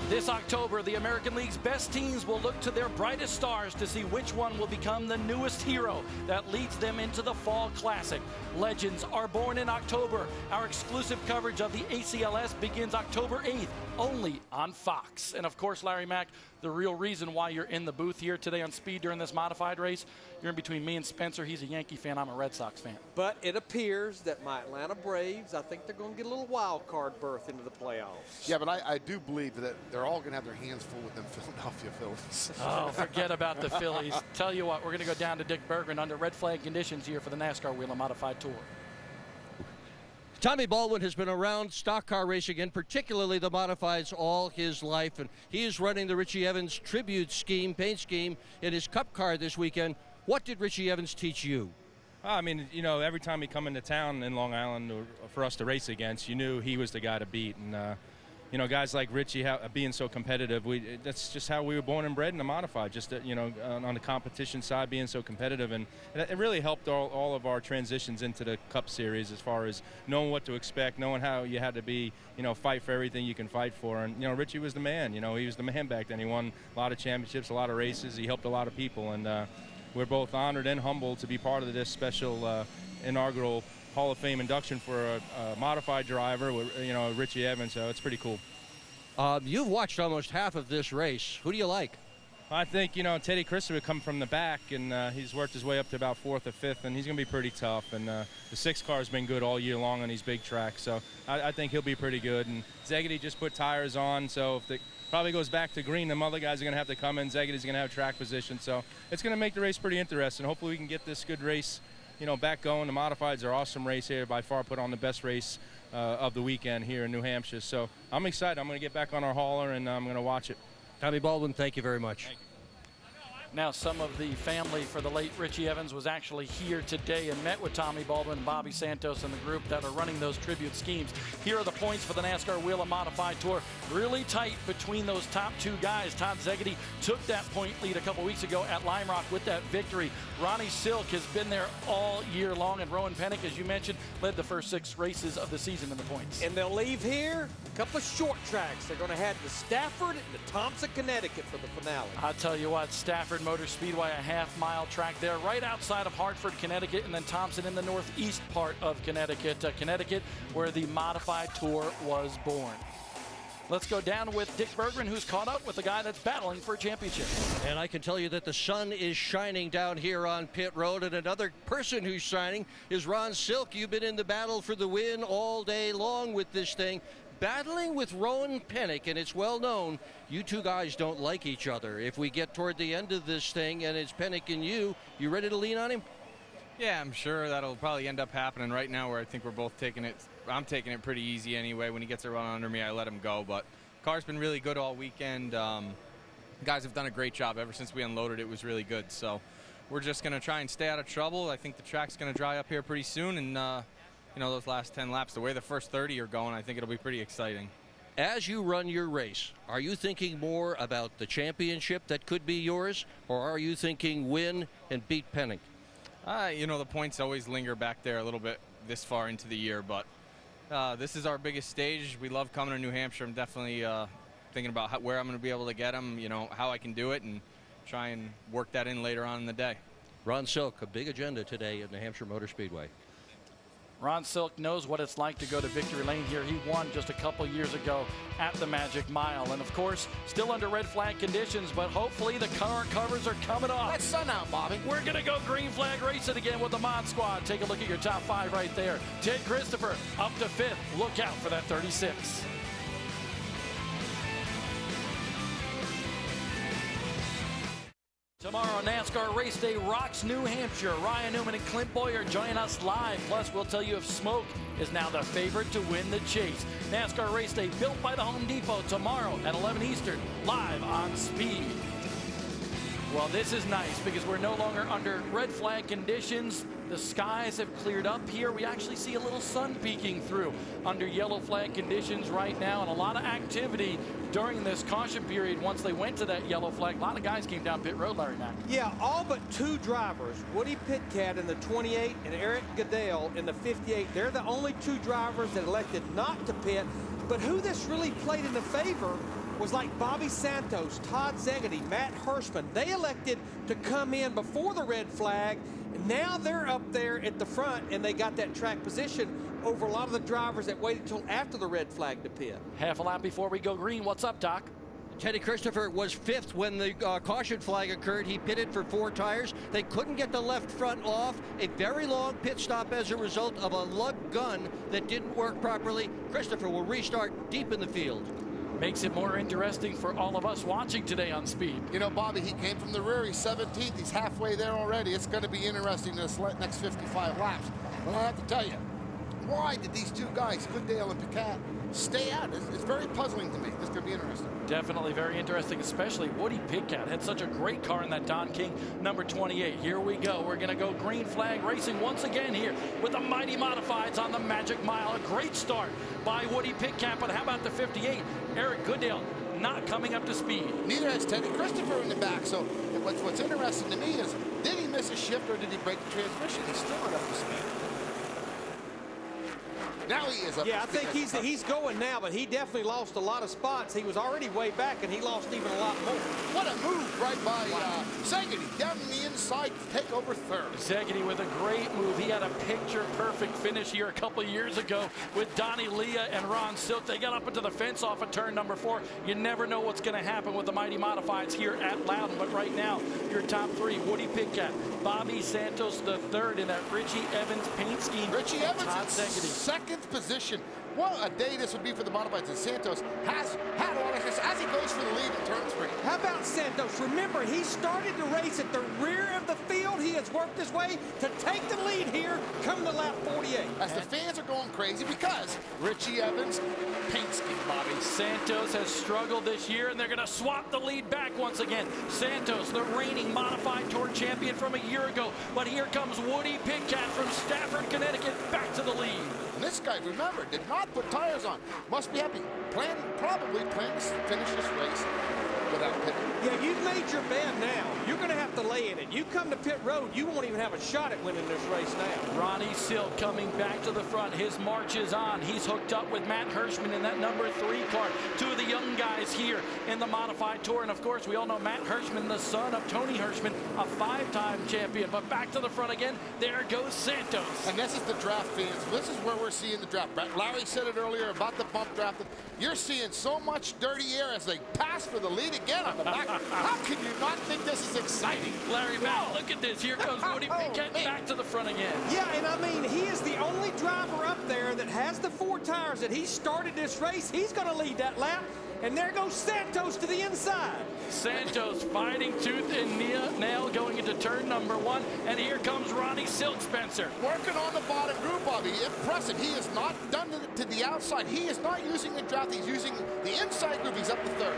This October, the American League's best teams will look to their brightest stars to see which one will become the newest hero that leads them into the Fall Classic. Legends are born in October. Our exclusive coverage of the ACLS begins October 8th, only on Fox. And of course, Larry Mack, the real reason why you're in the booth here today on Speed during this modified race, you're in between me and Spencer. He's a Yankee fan. I'm a Red Sox fan. But it appears that my Atlanta Braves, I think they're going to get a little wild card berth into the playoffs. Yeah, but I do believe that they're all going to have their hands full with them Philadelphia Phillies. Oh, forget about the Phillies. Tell you what, we're going to go down to Dick Berggren under red flag conditions here for the NASCAR Whelen Modified Tour. Tommy Baldwin has been around stock car racing, and particularly the modifieds, all his life, and he is running the Richie Evans tribute scheme, paint scheme, in his Cup car this weekend. What did Richie Evans teach you? I mean, you know, every time he come into town in Long Island for us to race against, you knew he was the guy to beat. And, you know, guys like Richie being so competitive, that's just how we were born and bred in the modified, just, you know, on the competition side, being so competitive. And it really helped all of our transitions into the Cup Series as far as knowing what to expect, knowing how you had to be, you know, fight for everything you can fight for. And, you know, Richie was the man. You know, he was the man back then. He won a lot of championships, a lot of races. He helped a lot of people. And we're both honored and humbled to be part of this special inaugural Hall of Fame induction for a modified driver, you know, Richie Evans. So it's pretty cool. You've watched almost half of this race. Who do you like? I think, you know, Teddy Christopher come from the back, and he's worked his way up to about 4th or 5th, and he's going to be pretty tough. And the 6 car's been good all year long on these big tracks, so I think he'll be pretty good. And Zegedy just put tires on, so if it probably goes back to green, them other guys are going to have to come in. Zegedy's going to have track position, so it's going to make the race pretty interesting. Hopefully we can get this good race, you know, back going. The modifieds are an awesome race here. By far put on the best race of the weekend here in New Hampshire. So I'm excited. I'm going to get back on our hauler, and I'm going to watch it. Tommy Baldwin, thank you very much. Thank you. Now, some of the family for the late Richie Evans was actually here today and met with Tommy Baldwin and Bobby Santos and the group that are running those tribute schemes. Here are the points for the NASCAR Whelen Modified Tour. Really tight between those top 2 guys. Todd Zegedy took that point lead a couple weeks ago at Lime Rock with that victory. Ronnie Silk has been there all year long, and Rowan Pennick, as you mentioned, led the first 6 races of the season in the points. And they'll leave here a couple of short tracks. They're going to head to Stafford and to Thompson, Connecticut for the finale. I'll tell you what, Stafford Motor Speedway, a half-mile track there right outside of Hartford, Connecticut, and then Thompson in the northeast part of Connecticut, Connecticut, where the Modified Tour was born. Let's go down with Dick Berggren, who's caught up with the guy that's battling for a championship. And I can tell you that the sun is shining down here on pit road, and another person who's shining is Ron Silk. You've been in the battle for the win all day long with this thing, battling with Rowan Pennick, and it's well known you two guys don't like each other. If we get toward the end of this thing and it's Pennick and you ready to lean on him? Yeah, I'm sure that'll probably end up happening right now, where I think we're both taking it. I'm taking it pretty easy anyway. When he gets a run under me, I let him go. But car's been really good all weekend. Guys have done a great job. Ever since we unloaded, it was really good. So we're just going to try and stay out of trouble. I think the track's going to dry up here pretty soon. And, you know, those last 10 laps, the way the first 30 are going, I think it'll be pretty exciting. As you run your race, are you thinking more about the championship that could be yours, or are you thinking win and beat Pennick? You know, the points always linger back there a little bit this far into the year, but this is our biggest stage. We love coming to New Hampshire. I'm definitely thinking about where I'm going to be able to get them, you know, how I can do it, and try and work that in later on in the day. Ron Silk, a big agenda today at the Hampshire Motor Speedway. Ron Silk knows what it's like to go to victory lane here. He won just a couple years ago at the Magic Mile. And, of course, still under red flag conditions, but hopefully the current covers are coming off. That's sun out, Bobby. We're going to go green flag racing again with the Mod Squad. Take a look at your top 5 right there. Ted Christopher up to 5th. Look out for that 36. Tomorrow, NASCAR Race Day rocks New Hampshire. Ryan Newman and Clint Boyer join us live. Plus, we'll tell you if Smoke is now the favorite to win the chase. NASCAR Race Day, built by the Home Depot, tomorrow at 11 Eastern, live on Speed. Well, this is nice because we're no longer under red flag conditions. The skies have cleared up here. We actually see a little sun peeking through under yellow flag conditions right now, and a lot of activity during this caution period. Once they went to that yellow flag, a lot of guys came down pit road, Larry Mack. Yeah, all but 2 drivers, Woody Pitcat in the 28 and Eric Goodell in the 58. They're the only 2 drivers that elected not to pit. But who this really played in the favor was like Bobby Santos, Todd Zegedy, Matt Hirschman. They elected to come in before the red flag, and now they're up there at the front, and they got that track position over a lot of the drivers that waited until after the red flag to pit. Half a lap before we go green. What's up, Doc? Teddy Christopher was 5th when the caution flag occurred. He pitted for 4 tires. They couldn't get the left front off. A very long pit stop as a result of a lug gun that didn't work properly. Christopher will restart deep in the field. Makes it more interesting for all of us watching today on Speed. You know, Bobby, he came from the rear. He's 17th. He's halfway there already. It's going to be interesting this next 55 laps. But I have to tell you, why did these two guys, Goodale and Piquet, stay out? It's very puzzling to me. This could be interesting. Definitely very interesting, especially Woody Piquet had such a great car in that Don King number 28. Here we go. We're going to go green flag racing once again here with the Mighty Modifieds on the Magic Mile. A great start by Woody Piquet, but how about the 58? Eric Goodale not coming up to speed. Neither has Teddy Christopher in the back. So what's interesting to me is, did he miss a shift or did he break the transmission? He's still not up to speed. Now he is up. Yeah, I think he's going now, but he definitely lost a lot of spots. He was already way back, and he lost even a lot more. What a move right by Zegedy down in the inside to take over third. Zegedy with a great move. He had a picture-perfect finish here a couple years ago with Donnie Leah and Ron Silk. They got up into the fence off of turn number 4. You never know what's going to happen with the Mighty Modifieds here at Loudon. But right now, your top 3, Woody Piquet, Bobby Santos the third in that Richie Evans paint scheme. Richie Evans Todd in Zegedy. 2nd position. What a day this would be for the Modifieds. And Santos has had a lot of success as he goes for the lead in turn 3. How about Santos? Remember, he started to race at the rear of the field. He has worked his way to take the lead here, come to lap 48. As the fans are going crazy because Richie Evans paint scheme, Bobby. Santos has struggled this year, and they're going to swap the lead back once again. Santos, the reigning Modified Tour champion from a year ago. But here comes Woody Piquet from Stafford, Connecticut, back to the lead. And this guy, remember, did not put tires on. Must be happy. Probably plan to finish this race without pitting. Yeah, you've made your bed now. You're going to have to lay in it. You come to pit road, you won't even have a shot at winning this race now. Ronnie Silk coming back to the front. His march is on. He's hooked up with Matt Hirschman in that number 3 car. 2 of the young guys here in the Modified Tour. And of course, we all know Matt Hirschman, the son of Tony Hirschman, a 5-time champion. But back to the front again. There goes Santos. And this is the draft, fans. This is where we're seeing the draft. Larry said it earlier about the bump draft. You're seeing so much dirty air as they pass for the lead again on the back. How can you not think this is exciting? Larry, Matt, look at this. Here goes Woody Piquet back to the front again. Yeah, and I mean, he is the only driver up there that has the 4 tires that he started this race. He's going to lead that lap. And there goes Santos to the inside. Santos fighting tooth and nail going into turn number 1. And here comes Ronnie Silk, Spencer. Working on the bottom group, Bobby. Impressive. He has not done it to the outside. He is not using the draft. He's using the inside group. He's up to 3rd.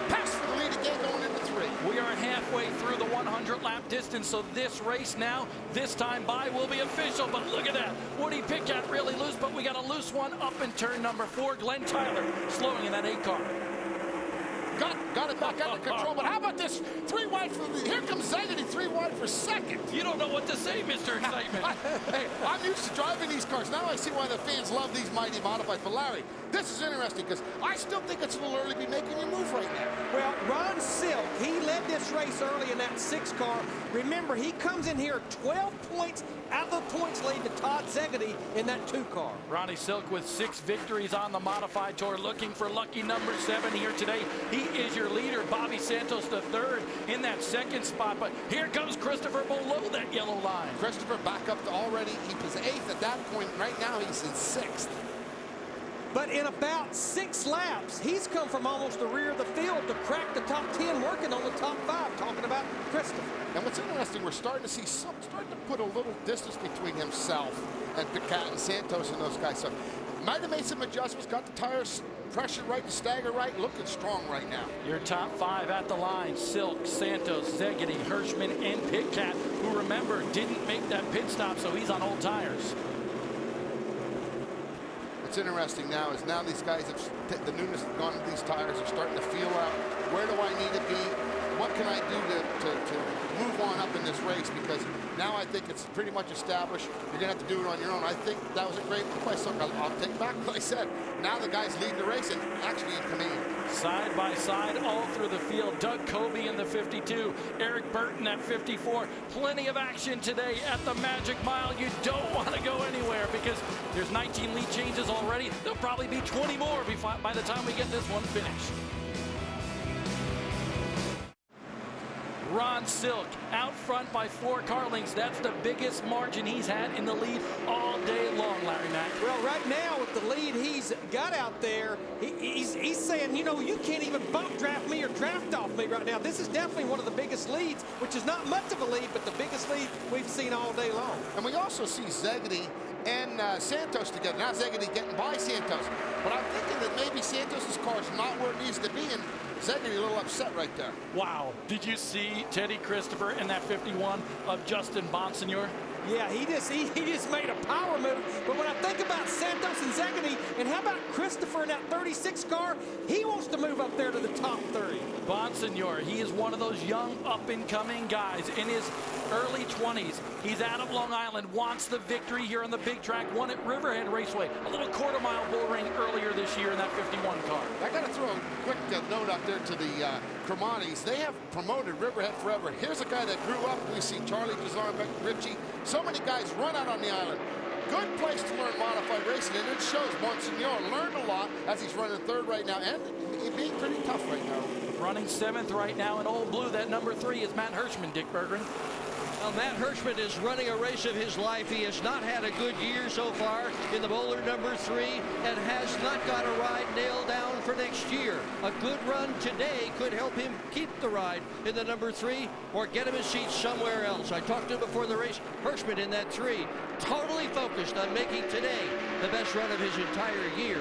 Pass for the lead again going into 3. We are halfway through the 100-lap distance, so this race now, this time by, will be official. But look at that. Woody Piquet really loose, but we got a loose one up in turn number 4. Glenn Tyler slowing in that 8 car. Got it back under control, but how about this? 3 wide for the, here comes Zegedy, 3 wide for 2nd. You don't know what to say, Mr. Excitement. Hey, I'm used to driving these cars. Now I see why the fans love these Mighty Modifieds. But Larry, this is interesting because I still think it's a little early to be making your move right now. Well, Ron Silk, he led this race early in that 6 car. Remember, he comes in here 12 points out of the points lead to Todd Zegedy in that 2 car. Ronnie Silk with 6 victories on the Modified Tour, looking for lucky number 7 here today. He is your leader. Bobby Santos the 3rd in that 2nd spot, but here comes Christopher below that yellow line. Christopher back up to already. He was 8th at that point. Right now he's in 6th. But in about 6 laps, he's come from almost the rear of the field to crack the top 10, working on the top 5, talking about Christopher. And what's interesting, we're starting to see starting to put a little distance between himself and Piquet and Santos and those guys. So might have made some adjustments, got the tires pressure right, the stagger right, looking strong right now. Your top 5 at the line: Silk, Santos, Zegedy, Hirschman, and Piquet, who, remember, didn't make that pit stop, so he's on old tires. What's interesting now is now these guys have the newness has gone to these tires. Are starting to feel out where do I need to be. what can I do to move on up in this race, because now I think it's pretty much established. You're going to have to do it on your own. I think that was a great play. So I'll take back what I said. Now the guy's leading the race and actually in command. Side by side all through the field. Doug Coby in the 52, Eric Burton at 54. Plenty of action today at the Magic Mile. You don't want to go anywhere because there's 19 lead changes already. There'll probably be 20 more by the time we get this one finished. Ron Silk out front by 4 car lengths. That's the biggest margin he's had in the lead all day long, Larry Mack. Well, right now with the lead he's got out there, he's saying, you know, you can't even bump draft me or draft off me right now. This is definitely one of the biggest leads, which is not much of a lead, but the biggest lead we've seen all day long. And we also see Zegedy and Santos together. Now Zegedy getting by Santos. But I'm thinking that maybe Santos' car is not where it needs to be, and Zegedy a little upset right there. Wow. Did you see Teddy Christopher in that 51 of Justin Bonsignor? Yeah, he just made a power move. But when I think about Santos and Zegedy, and how about Christopher in that 36 car, he wants to move up there to the top 30. Bonsignor, he is one of those young up-and-coming guys in his early 20s. He's out of Long Island, wants the victory here on the big track, won at Riverhead Raceway, a little quarter-mile bull ring earlier this year in that 51 car. I got to throw a quick note out there to the Cromatis. They have promoted Riverhead forever. Here's a guy that grew up. We see Charlie Gazan, Richie. So many guys run out on the island. Good place to learn modified racing, and it shows. Bonsignor learned a lot as he's running third right now, and being pretty tough right now. Running 7th right now in Old Blue. That number 3 is Matt Hirschman, Dick Berggren. Well, Matt Hirschman is running a race of his life. He has not had a good year so far in the bowler number 3 and has not got a ride nailed down for next year. A good run today could help him keep the ride in the number 3 or get him a seat somewhere else. I talked to him before the race. Hirschman in that 3, totally focused on making today the best run of his entire year.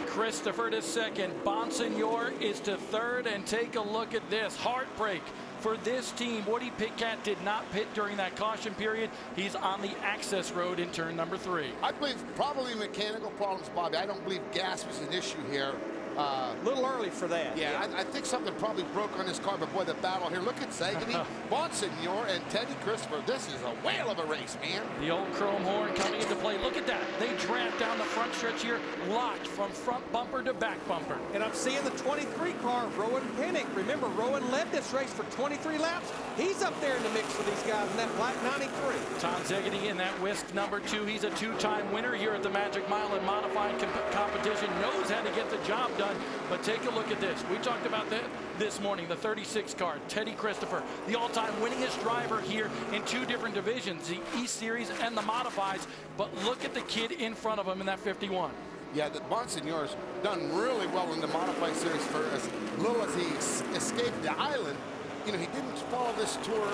Christopher to 2nd. Bonsignor is to 3rd, and take a look at this. Heartbreak for this team. Woody Pitcat did not pit during that caution period. He's on the access road in turn number 3. I believe probably mechanical problems, Bobby. I don't believe gas was an issue here. A little early for that. Yeah, I think something probably broke on this car, but boy, the battle here. Look at Zegedy, Bonsignor, and Teddy Christopher. This is a whale of a race, man. The old chrome horn coming into play. Look at that. They draft down the front stretch here, locked from front bumper to back bumper. And I'm seeing the 23 car, Rowan Pennick. Remember, Rowan led this race for 23 laps. He's up there in the mix for these guys in that black 93. Tom Zegedy in that whisk number 2. He's a 2-time winner here at the Magic Mile in modified competition. Knows how to get the job done. But take a look at this. We talked about that this morning, the 36 car, Teddy Christopher, the all-time winningest driver here in 2 different divisions, the East Series and the Modifieds. But look at the kid in front of him in that 51. Yeah, the Bonsignor's done really well in the Modified Series for as little as he escaped the island. You know, he didn't follow this tour.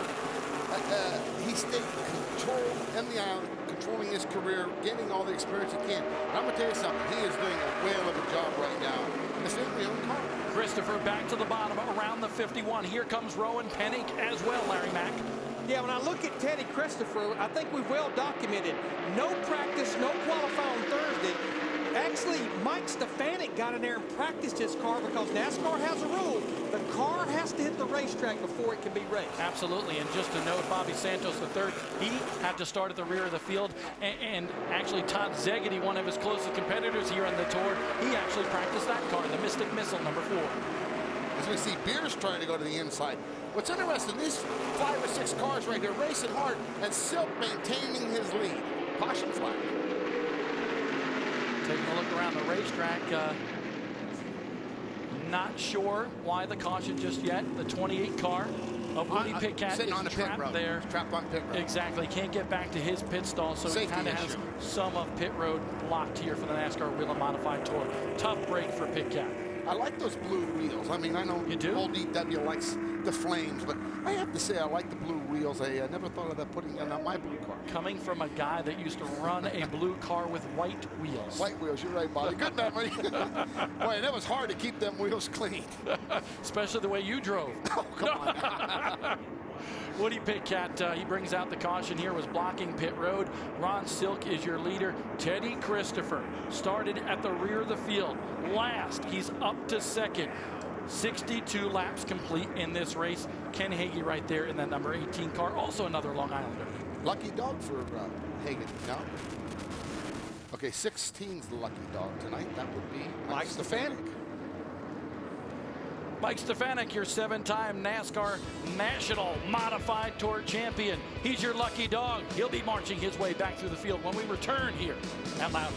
He stayed controlled in the island, controlling his career, getting all the experience he can. And I'm going to tell you something. He is doing a whale of a job right now. It's in the own car. Christopher back to the bottom around the 51. Here comes Rowan Pennick as well, Larry Mack. Yeah, when I look at Teddy Christopher, I think we've well documented. No practice, no qualify on Thursday. Actually, Mike Stefanik got in there and practiced his car because NASCAR has a rule. The car has to hit the racetrack before it can be raced. Absolutely, and just to note, Bobby Santos III, he had to start at the rear of the field, and actually Todd Zegedy, one of his closest competitors here on the tour, he actually practiced that car, the Mystic Missile number 4. As we see Beers trying to go to the inside. What's interesting, these 5 or 6 cars right here racing hard, and Silk maintaining his lead. Caution flag. Taking a look around the racetrack, not sure why the caution just yet. The 28 car of Woody Pitcat is trapped there. Trapped on pit road. Exactly, can't get back to his pit stall, so he kind of has some of pit road blocked here for the NASCAR Whelen Modified Tour. Tough break for Pitcat. I like those blue wheels. I mean, I know old EW likes the flames, but I have to say I like the blue wheels. I never thought of that putting on my blue car. Coming from a guy that used to run a blue car with white wheels. White wheels, you're right, Bobby. Good memory. Boy, and it was hard to keep them wheels clean. Especially the way you drove. Oh, come on. Woody Pitcat, he brings out the caution here, was blocking pit road. Ron Silk is your leader. Teddy Christopher started at the rear of the field. Last, he's up to 2nd. 62 laps complete in this race. Ken Hagee right there in that number 18 car, also another Long Islander. Lucky dog for Hagen, no? Okay, 16's the lucky dog tonight. That would be Mike Stefanik. Mike Stefanik, your 7-time NASCAR National Modified Tour champion. He's your lucky dog. He'll be marching his way back through the field when we return here at Loudon.